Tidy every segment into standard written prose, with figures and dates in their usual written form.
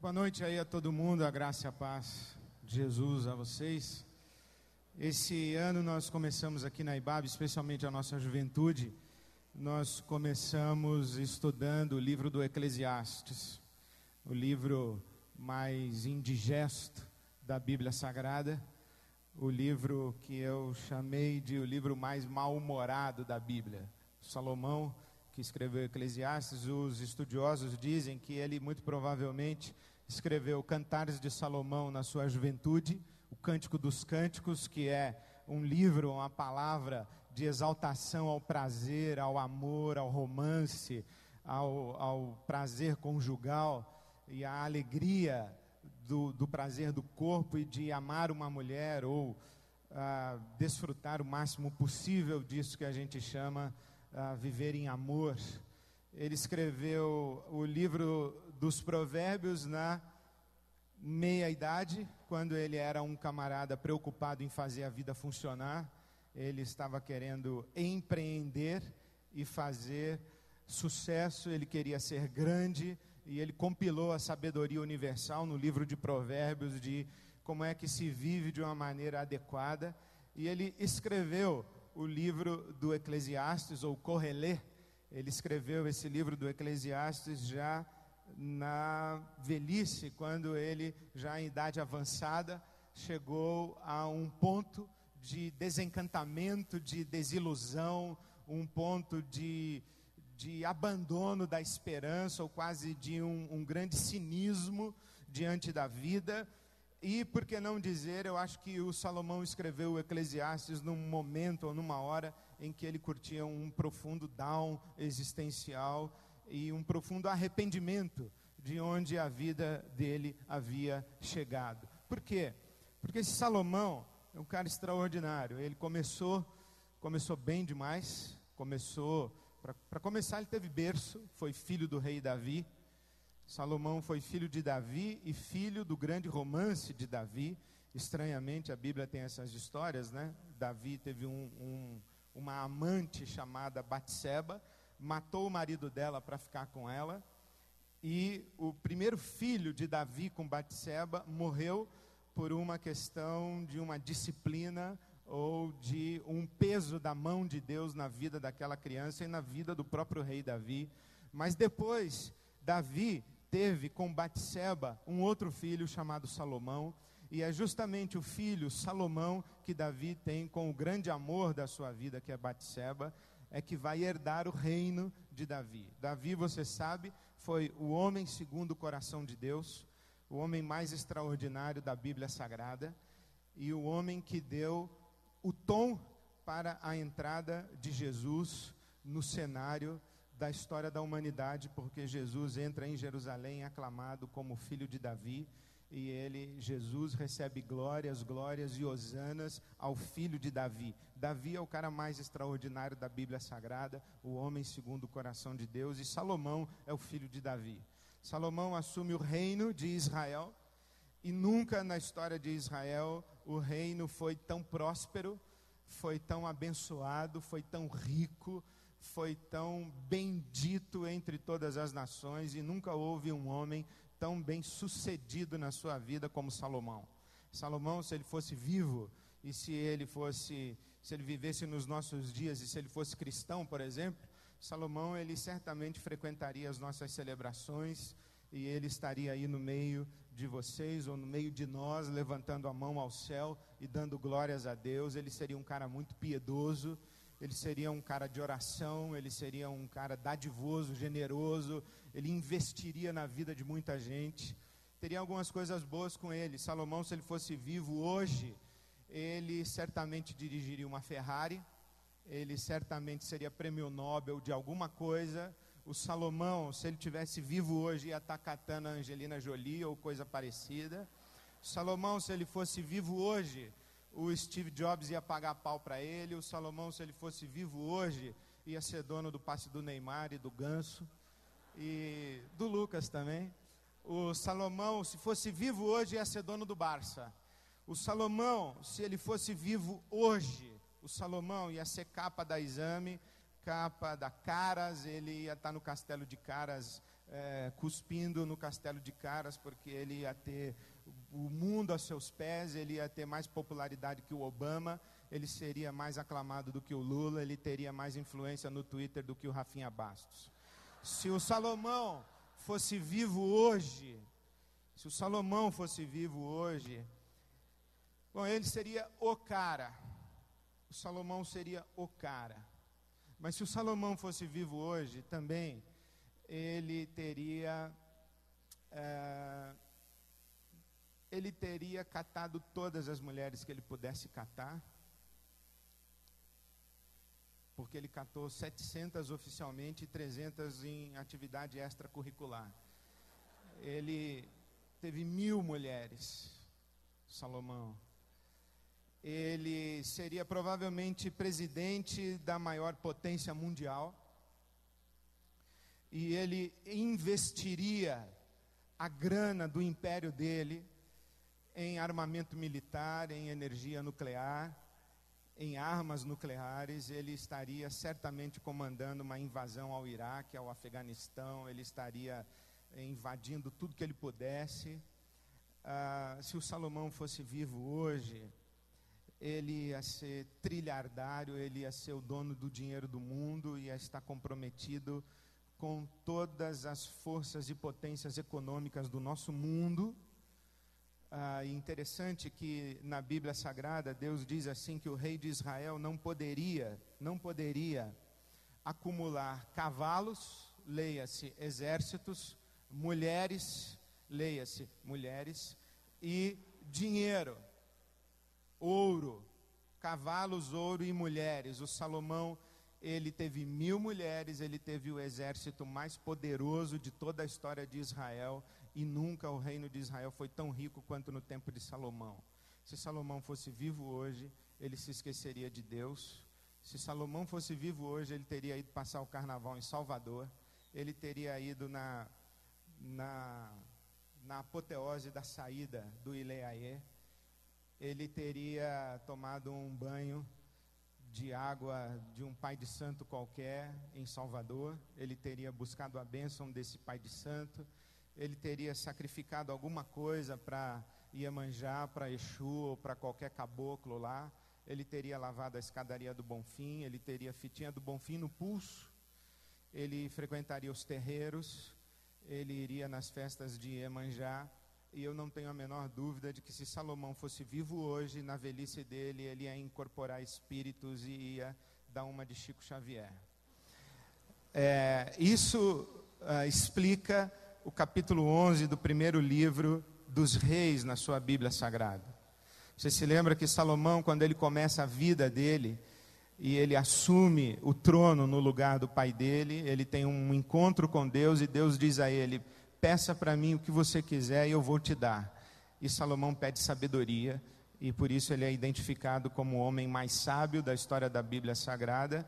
Boa noite aí a todo mundo, a graça e a paz de Jesus a vocês. Esse ano nós começamos aqui na IBAB, especialmente a nossa juventude, nós começamos estudando o livro do Eclesiastes, o livro mais indigesto da Bíblia Sagrada, o livro que eu chamei de o livro mais mal-humorado da Bíblia. Salomão, que escreveu Eclesiastes, os estudiosos dizem que ele muito provavelmente escreveu Cantares de Salomão na sua juventude, o Cântico dos Cânticos, que é um livro, uma palavra de exaltação ao prazer, ao amor, ao romance, ao prazer conjugal e à alegria do prazer do corpo e de amar uma mulher ou desfrutar o máximo possível disso que a gente chama viver em amor. Ele escreveu o livro dos Provérbios na meia-idade, quando ele era um camarada preocupado em fazer a vida funcionar. Ele estava querendo empreender e fazer sucesso, ele queria ser grande, e ele compilou a sabedoria universal no livro de Provérbios, de como é que se vive de uma maneira adequada, e ele escreveu o livro do Eclesiastes, ou Corelê. Ele escreveu esse livro do Eclesiastes já na velhice, quando ele, já em idade avançada, chegou a um ponto de desencantamento, de desilusão, um ponto de abandono da esperança, ou quase de um grande cinismo diante da vida. E, por que não dizer, eu acho que o Salomão escreveu o Eclesiastes num momento ou numa hora em que ele curtia um profundo down existencial e um profundo arrependimento de onde a vida dele havia chegado. Por quê? Porque esse Salomão é um cara extraordinário. Ele começou bem demais. Para começar, ele teve berço, foi filho do rei Davi. Salomão foi filho de Davi e filho do grande romance de Davi. Estranhamente, a Bíblia tem essas histórias, né? Davi teve uma amante chamada Batseba, matou o marido dela para ficar com ela, e o primeiro filho de Davi com Batseba morreu por uma questão de uma disciplina ou de um peso da mão de Deus na vida daquela criança e na vida do próprio rei Davi. Mas depois, Davi teve com Batseba um outro filho chamado Salomão, e é justamente o filho Salomão que Davi tem com o grande amor da sua vida, que é Batseba, é que vai herdar o reino de Davi. Davi, você sabe, foi o homem segundo o coração de Deus, o homem mais extraordinário da Bíblia Sagrada, e o homem que deu o tom para a entrada de Jesus no cenário da história da humanidade, porque Jesus entra em Jerusalém aclamado como filho de Davi, e Jesus recebe glórias e hosanas ao filho de Davi. Davi é o cara mais extraordinário da Bíblia Sagrada, o homem segundo o coração de Deus, e Salomão é o filho de Davi. Salomão assume o reino de Israel, e nunca na história de Israel o reino foi tão próspero, foi tão abençoado, foi tão rico, foi tão bendito entre todas as nações, e nunca houve um homem tão bem sucedido na sua vida como Salomão. Salomão, se ele fosse vivo, e se ele vivesse nos nossos dias, e se ele fosse cristão, por exemplo, Salomão, ele certamente frequentaria as nossas celebrações, e ele estaria aí no meio de vocês, ou no meio de nós, levantando a mão ao céu e dando glórias a Deus. Ele seria um cara muito piedoso, ele seria um cara de oração, ele seria um cara dadivoso, generoso, ele investiria na vida de muita gente, teria algumas coisas boas com ele. Salomão, se ele fosse vivo hoje, ele certamente dirigiria uma Ferrari, ele certamente seria prêmio Nobel de alguma coisa. O Salomão, se ele tivesse vivo hoje, ia estar catando a Angelina Jolie ou coisa parecida. Salomão, se ele fosse vivo hoje, o Steve Jobs ia pagar pau para ele. O Salomão, se ele fosse vivo hoje, ia ser dono do passe do Neymar e do Ganso, e do Lucas também. O Salomão, se fosse vivo hoje, ia ser dono do Barça. O Salomão, se ele fosse vivo hoje, o Salomão ia ser capa da Exame, capa da Caras, ele ia estar no castelo de Caras cuspindo no castelo de Caras, porque ele ia ter o mundo a seus pés, ele ia ter mais popularidade que o Obama, ele seria mais aclamado do que o Lula, ele teria mais influência no Twitter do que o Rafinha Bastos. Se o Salomão fosse vivo hoje, bom, ele seria o cara. O Salomão seria o cara. Mas se o Salomão fosse vivo hoje, também, ele teria catado todas as mulheres que ele pudesse catar, porque ele catou 700 oficialmente e 300 em atividade extracurricular. Ele teve 1000 mulheres, Salomão. Ele seria provavelmente presidente da maior potência mundial, e ele investiria a grana do império dele em armamento militar, em energia nuclear, em armas nucleares. Ele estaria certamente comandando uma invasão ao Iraque, ao Afeganistão, ele estaria invadindo tudo que ele pudesse. Se o Salomão fosse vivo hoje, ele ia ser trilhardário, ele ia ser o dono do dinheiro do mundo, ia estar comprometido com todas as forças e potências econômicas do nosso mundo. Interessante que na Bíblia Sagrada Deus diz assim que o rei de Israel não poderia acumular cavalos, leia-se exércitos, mulheres, leia-se mulheres, e dinheiro, ouro, cavalos, ouro e mulheres. O Salomão, ele teve 1000 mulheres, ele teve o exército mais poderoso de toda a história de Israel, e nunca o reino de Israel foi tão rico quanto no tempo de Salomão. Se Salomão fosse vivo hoje, ele se esqueceria de Deus. Se Salomão fosse vivo hoje, ele teria ido passar o carnaval em Salvador, ele teria ido na apoteose da saída do Ileaê, ele teria tomado um banho de água de um pai de santo qualquer em Salvador, ele teria buscado a bênção desse pai de santo, ele teria sacrificado alguma coisa para Iemanjá, para Exu ou para qualquer caboclo lá, ele teria lavado a escadaria do Bonfim, ele teria fitinha do Bonfim no pulso, ele frequentaria os terreiros, ele iria nas festas de Iemanjá, e eu não tenho a menor dúvida de que se Salomão fosse vivo hoje, na velhice dele, ele ia incorporar espíritos e ia dar uma de Chico Xavier. Isso explica o capítulo 11 do primeiro livro dos Reis na sua Bíblia Sagrada. Você se lembra que Salomão, quando ele começa a vida dele, e ele assume o trono no lugar do pai dele, ele tem um encontro com Deus, e Deus diz a ele: peça para mim o que você quiser e eu vou te dar. E Salomão pede sabedoria, e por isso ele é identificado como o homem mais sábio da história da Bíblia Sagrada.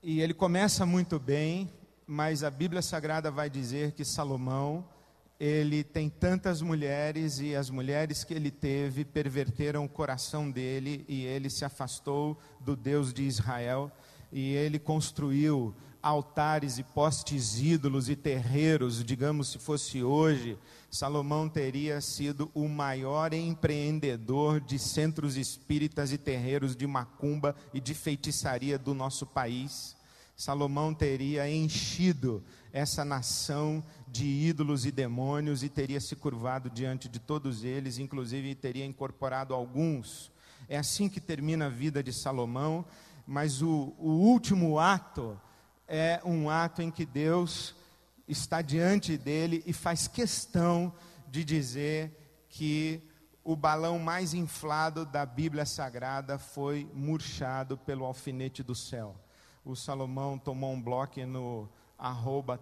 E ele começa muito bem, mas a Bíblia Sagrada vai dizer que Salomão, ele tem tantas mulheres, e as mulheres que ele teve perverteram o coração dele, e ele se afastou do Deus de Israel, e ele construiu altares e postes ídolos e terreiros. Digamos, se fosse hoje, Salomão teria sido o maior empreendedor de centros espíritas e terreiros de macumba e de feitiçaria do nosso país. Salomão teria enchido essa nação de ídolos e demônios e teria se curvado diante de todos eles, inclusive teria incorporado alguns. É assim que termina a vida de Salomão, mas o último ato é um ato em que Deus está diante dele e faz questão de dizer que o balão mais inflado da Bíblia Sagrada foi murchado pelo alfinete do céu. O Salomão tomou um bloco no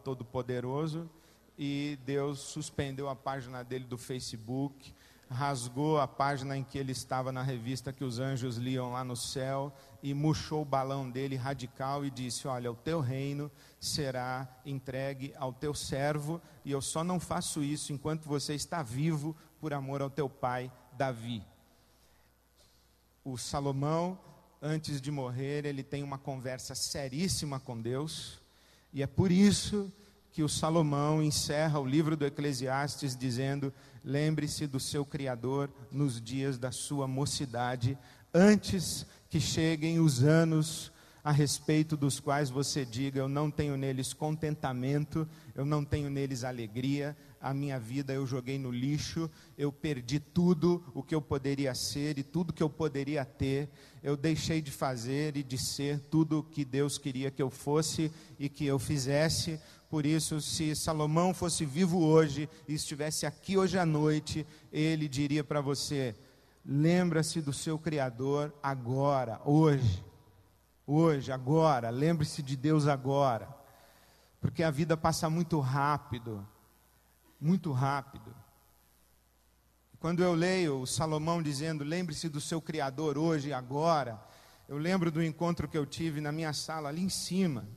@Todo-Poderoso e Deus suspendeu a página dele do Facebook, rasgou a página em que ele estava na revista que os anjos liam lá no céu e murchou o balão dele radical e disse: olha, o teu reino será entregue ao teu servo, e eu só não faço isso enquanto você está vivo, por amor ao teu pai Davi. O Salomão, antes de morrer, ele tem uma conversa seríssima com Deus, e é por isso que o Salomão encerra o livro do Eclesiastes dizendo: lembre-se do seu Criador nos dias da sua mocidade, antes que cheguem os anos a respeito dos quais você diga: eu não tenho neles contentamento, eu não tenho neles alegria, a minha vida eu joguei no lixo, eu perdi tudo o que eu poderia ser e tudo que eu poderia ter, eu deixei de fazer e de ser tudo o que Deus queria que eu fosse e que eu fizesse. Por isso, se Salomão fosse vivo hoje e estivesse aqui hoje à noite, ele diria para você: lembra-se do seu Criador agora, hoje, agora, lembre-se de Deus agora, porque a vida passa muito rápido, muito rápido. Quando eu leio o Salomão dizendo: lembre-se do seu Criador hoje e agora, eu lembro do encontro que eu tive na minha sala ali em cima,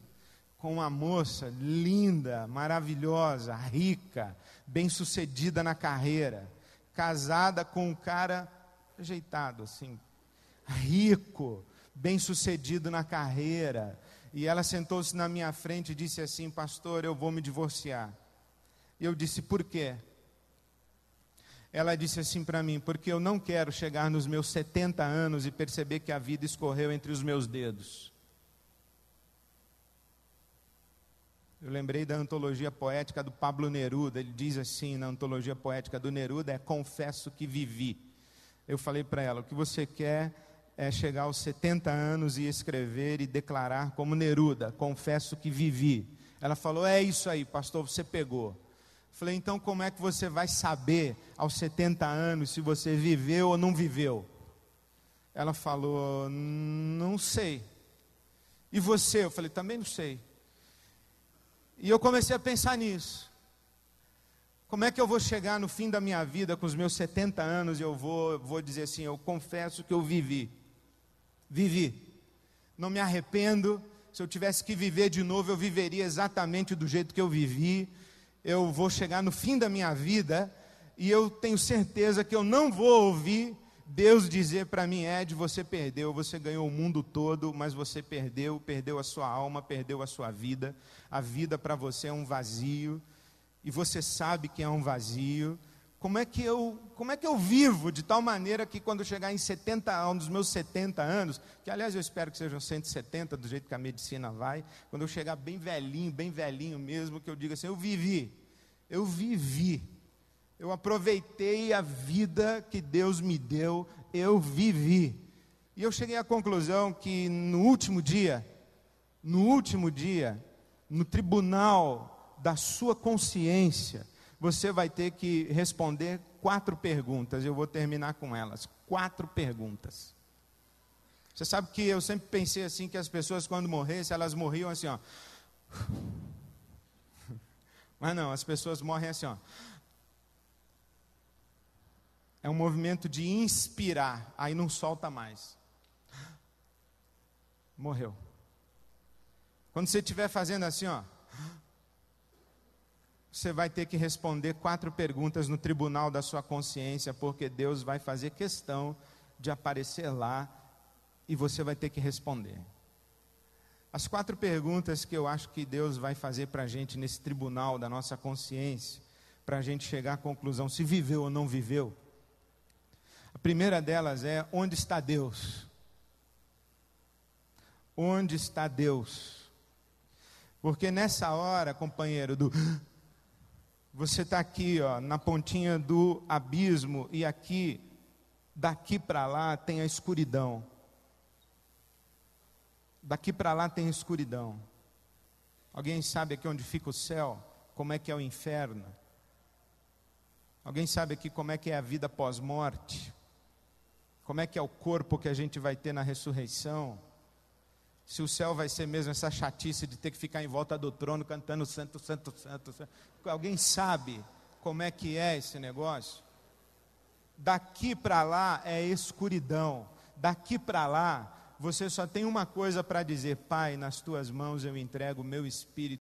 com uma moça linda, maravilhosa, rica, bem-sucedida na carreira, casada com um cara ajeitado assim, rico, bem-sucedido na carreira, e ela sentou-se na minha frente e disse assim: pastor, eu vou me divorciar. E eu disse: por quê? Ela disse assim para mim: porque eu não quero chegar nos meus 70 anos e perceber que a vida escorreu entre os meus dedos. Eu lembrei da antologia poética do Pablo Neruda. Ele diz assim na antologia poética do Neruda: confesso que vivi. Eu falei para ela: o que você quer é chegar aos 70 anos e escrever e declarar como Neruda: confesso que vivi. Ela falou: é isso aí, pastor, você pegou. Falei: então como é que você vai saber aos 70 anos se você viveu ou não viveu? Ela falou: não sei. E você? Eu falei: também não sei. E eu comecei a pensar nisso. Como é que eu vou chegar no fim da minha vida, com os meus 70 anos, e eu vou dizer assim: eu confesso que eu vivi. Não me arrependo. Se eu tivesse que viver de novo, eu viveria exatamente do jeito que eu vivi. Eu vou chegar no fim da minha vida, e eu tenho certeza que eu não vou ouvir Deus dizer para mim: Ed, você perdeu, você ganhou o mundo todo, mas você perdeu a sua alma, perdeu a sua vida. A vida para você é um vazio, e você sabe que é um vazio. Como é que eu vivo de tal maneira que quando eu chegar em 70 anos, nos meus 70 anos, que aliás eu espero que sejam 170, do jeito que a medicina vai, quando eu chegar bem velhinho mesmo, que eu diga assim: eu vivi, eu aproveitei a vida que Deus me deu, eu vivi. E eu cheguei à conclusão que no último dia, no tribunal da sua consciência, você vai ter que responder 4 perguntas. Eu vou terminar com elas. 4 perguntas. Você sabe que eu sempre pensei assim, que as pessoas quando morressem, elas morriam assim, ó. Mas não, as pessoas morrem assim, ó. É um movimento de inspirar, aí não solta mais. Morreu. Quando você estiver fazendo assim, ó, você vai ter que responder 4 perguntas no tribunal da sua consciência, porque Deus vai fazer questão de aparecer lá e você vai ter que responder. As 4 perguntas que eu acho que Deus vai fazer para a gente nesse tribunal da nossa consciência, para a gente chegar à conclusão se viveu ou não viveu. A primeira delas é: onde está Deus? Onde está Deus? Porque nessa hora, companheiro, você está aqui, ó, na pontinha do abismo, e aqui, daqui para lá tem a escuridão. Daqui para lá tem escuridão. Alguém sabe aqui onde fica o céu? Como é que é o inferno? Alguém sabe aqui como é que é a vida pós-morte? Como é que é o corpo que a gente vai ter na ressurreição? Se o céu vai ser mesmo essa chatice de ter que ficar em volta do trono cantando santo, santo, santo, santo. Alguém sabe como é que é esse negócio? Daqui para lá é escuridão. Daqui para lá você só tem uma coisa para dizer: Pai, nas tuas mãos eu entrego o meu espírito.